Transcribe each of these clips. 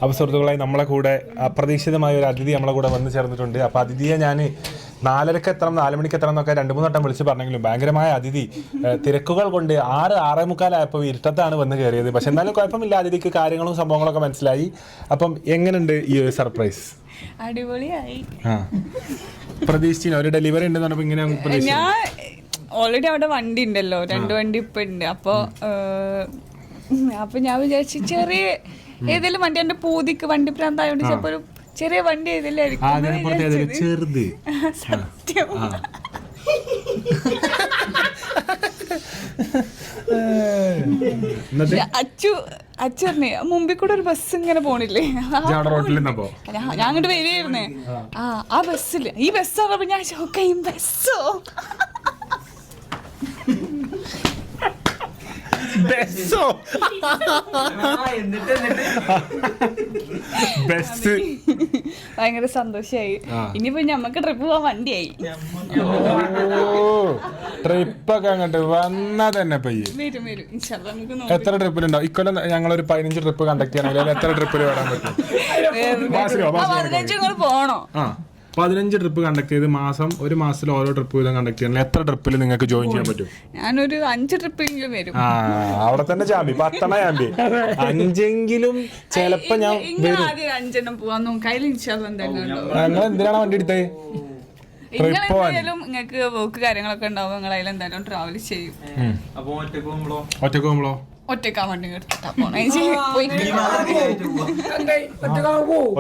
അപ്പോൾ സുഹൃത്തുക്കളായി നമ്മളെ കൂടെ അപ്രതീക്ഷിതമായ ഒരു അതിഥി നമ്മളെ കൂടെ വന്ന് ചേർന്നിട്ടുണ്ട്. അപ്പോൾ അതിഥിയെ ഞാൻ 4:30 എത്തണം 4 മണിക്ക് എത്തണം എന്നൊക്കെ 2-3 വട്ടം വിളിച്ച് പറഞ്ഞെങ്കിലും ഭയങ്കരമായ അതിഥി തിരക്കുകൾ കൊണ്ട് 6-6:45 ഇരുട്ടത്താണ് വന്ന് കയറിയത്. പക്ഷെ എന്നാലും കുഴപ്പമില്ല, അതിഥിക്ക് കാര്യങ്ങളും സംഭവങ്ങളൊക്കെ മനസ്സിലായി. അപ്പം എങ്ങനെയുണ്ട് ഈ ഒരു സർപ്രൈസ്? അടിപൊളിയായി. പ്രതീക്ഷിച്ചു ഒരു ഡെലിവറി ഉണ്ടെന്ന് പറഞ്ഞപ്പോൾ ഇങ്ങനെ ഞാൻ ഓൾറെഡി അവിടെ വണ്ടി ഉണ്ടല്ലോ, 2 വണ്ടി ഇപ്പൊ ഉണ്ട്. അപ്പൊ ഞാൻ വിചാരിച്ചു ചെറിയ ഏതെങ്കിലും വണ്ടി, എന്റെ പൂതിക്ക് വണ്ടി പ്രാന്തായോണ്ട് ചിലപ്പോ ഒരു ചെറിയ വണ്ടി ഏതെങ്കിലും ചെറുത്. സത്യം. അച്ഛനെ മുമ്പിൽ കൂടെ ഒരു ബസ് ഇങ്ങനെ പോണില്ലേ, ഞാൻ അങ്ങോട്ട് വരികയായിരുന്നേ. ആ ബസ്സില് ഈ ബസ് പറഞ്ഞപ്പോ ഞാൻ ഷോക്കായി. ബസ്സോ? ഭയങ്കര സന്തോഷായി. ഇനിയിപ്പോ ഞമ്മക്ക് ട്രിപ്പ് പോവാൻ വണ്ടിയായി. ട്രിപ്പൊക്കെ അങ്ങോട്ട് വന്നാ തന്നെ വരും. എത്ര ട്രിപ്പിലുണ്ടാവും ഇക്കൊല്ലം? ഞങ്ങളൊരു 15 ട്രിപ്പ് കണ്ടക്ട് ചെയ്യണം. എത്ര ട്രിപ്പിൽ വരാൻ പറ്റും? 15 പോണോ? 15 ട്രിപ്പ് കണ്ടക്ട് ചെയ്ത് ഒരു മാസത്തിൽ ഓരോ ട്രിപ്പ് വീതം കണ്ടക്ട് ചെയ്യണം. എത്ര ട്രിപ്പിൽ നിങ്ങൾക്ക് ജോയിൻ ചെയ്യാൻ പറ്റും? ഞാനൊരു 5 ട്രിപ്പിലെങ്കിലും വരും. അവിടെ തന്നെ ചാമ്പി 10 ചാമ്പി 5എങ്കിലും ചിലപ്പോ ഞാൻ 5 പോവാൻ നോക്കാം. ഞങ്ങൾ എന്തിനാണ് വണ്ടി എടുത്തേ? നിങ്ങൾക്ക് വർക്ക് കാര്യങ്ങളൊക്കെ ഉണ്ടാവും, നിങ്ങൾ അതിൽ എന്തായാലും ട്രാവൽ ചെയ്യും. ഒറ്റക്ക് പോകുമ്പോളോ? ഒറ്റക്കാ വണ്ടി എടുത്തിട്ടാ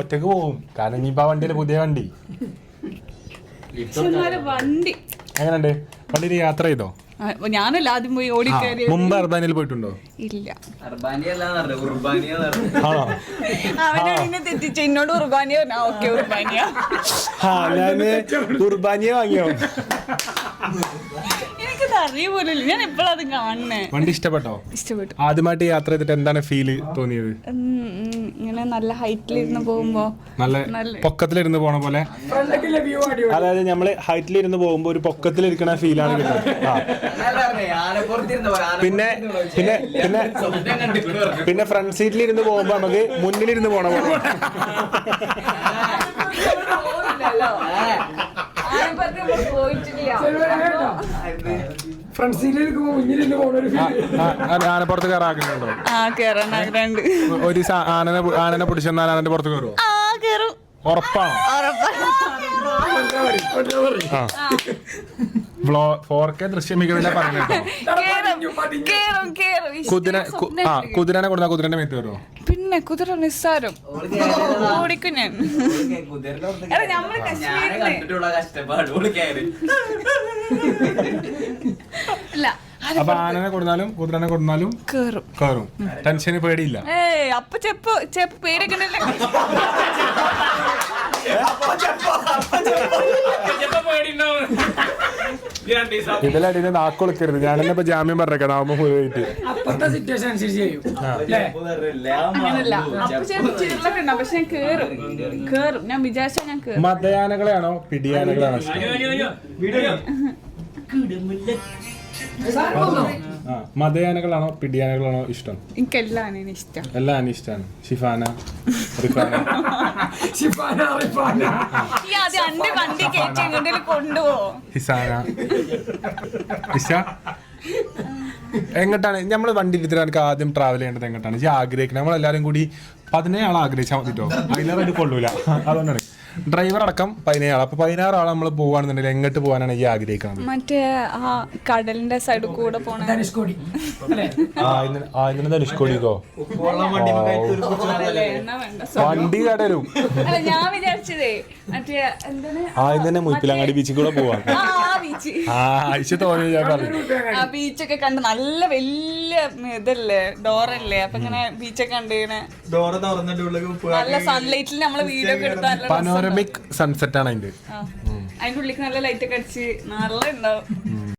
ഒറ്റക്ക് പോകും. കാരണം ഇനിയിപ്പോ വണ്ടിയില് പുതിയ വണ്ടി എങ്ങനെയുണ്ട്? വണ്ടിയിൽ യാത്ര ചെയ്തോ? ഞാനല്ല ആദ്യം പോയി ഓടിക്കയറി. മുമ്പ് അർബാനിയിൽ പോയിട്ടുണ്ടോ? ഇല്ല. അവനെ തെറ്റിച്ച എന്നോട് ഉർബാനിയ. ഓക്കെ ഉർബാനിയ. ഞാന് ഉർബാനിയ വാങ്ങിയോ? എനിക്കത് അറിയുപോലില്ല, ഞാൻ എപ്പോഴും അത് കാണണേ. വണ്ടി ഇഷ്ടപ്പെട്ടോ? ഇഷ്ടപ്പെട്ടു. ആദ്യമായിട്ട് യാത്ര ചെയ്തിട്ട് എന്താണ് ഫീല് തോന്നിയത്? ഇങ്ങനെ നല്ല ഹൈറ്റിലിരുന്ന് പോകുമ്പോ, നല്ല പൊക്കത്തിലിരുന്ന് പോണ പോലെ, അതായത് നമ്മള് ഹൈറ്റിലിരുന്ന് പോകുമ്പോ ഒരു പൊക്കത്തിലിരിക്കണ ഫീലാണ് കിട്ടുന്നത്. പിന്നെ ഫ്രണ്ട് സീറ്റിലിരുന്ന് പോകുമ്പോ നമുക്ക് മുന്നിലിരുന്ന് പോണ പോലെ. ആനപ്പുറത്ത് കയറാക്കുന്നുണ്ടോ? ഒരു ആനനെ പിടിച്ചെന്നാൽ ആനന്റെ പുറത്ത് കയറുമോ? ഉറപ്പാണോ? 4K ദൃശ്യമികവില്ല പറഞ്ഞോ. കുതിരനെ കൊടുത്താ കുതിരന്റെ മേത്ത് കയറുമോ? പിന്നെ കുതിര നിസ്സാരം ഓടിക്കും ഞാൻ. അപ്പൊ ആനനെ കൊടുത്താലും കുതിരനെ കൊടുത്താലും കയറും. ടെൻഷന് പേടിയില്ല. അപ്പൊ ചെപ്പ് പേരൊക്കെ ഇതിലടിയിൽ നാക്കൊളിക്കരുത്. ഞാനെന്നെ ഇപ്പൊ ജാമ്യം പറഞ്ഞേക്കാം നാമ പോയിട്ട്. മതയാനകളെയാണോ പിടിയാനകളാണോ ഇഷ്ടം? മതയാനകളാണോ പിടിയാനകളാണോ ഇഷ്ടം? എനിക്ക് എല്ലാ ആനയും ഇഷ്ടം. എല്ലാ ആനയും ഇഷ്ടമാണ്. ഷിഫാന, റിഫാന. ഹിസാന, ഇഷ. എങ്ങോട്ടാണ് നമ്മള് വണ്ടി എടുത്തിട്ട് ആദ്യം ട്രാവൽ ചെയ്യേണ്ടത്? എങ്ങോട്ടാണ് ഈ ആഗ്രഹിക്കുന്നത്? നമ്മളെല്ലാരും കൂടി 17 ആളെ ആഗ്രഹിച്ചാൽ മതിട്ടോ. അതിലേറെ കൊള്ളൂല. അതുകൊണ്ടാണ് ഡ്രൈവർ അടക്കം 16 ആൾ. അപ്പൊ 16 ആൾ നമ്മൾ പോവാണെന്നുണ്ടെങ്കിൽ എങ്ങോട്ട് പോകാനാണ് ഈ ആഗ്രഹിക്കുന്നത്? മറ്റേ ആ കടലിന്റെ സൈഡിൽ കൂടെ പോണ ധനുഷ്കോടിക്കോ? വണ്ടി കടലും. ഞാൻ വിചാരിച്ചതേ മറ്റേ എന്താണ് മുയിപ്പിലങ്ങാടി ബീച്ചിൽ കൂടെ പോവാം. ആഴ്ച തോന്നി ഞാൻ പറഞ്ഞു. ആ ബീച്ചൊക്കെ കണ്ട് നല്ല വലിയ ഇതല്ലേ, ഡോറല്ലേ. അപ്പൊ ഇങ്ങനെ ബീച്ചൊക്കെ കണ്ട് ഇങ്ങനെ നല്ല സൺലൈറ്റിൽ നമ്മള് വീഡിയോ ഒക്കെ എടുത്താൽ പനോരമിക് സൺസെറ്റ് ആണ് അതിന്റെ. അതിന്റെ ഉള്ളിൽ നല്ല ലൈറ്റ് ഒക്കെ അടിച്ച് നല്ല ഉണ്ടാവും.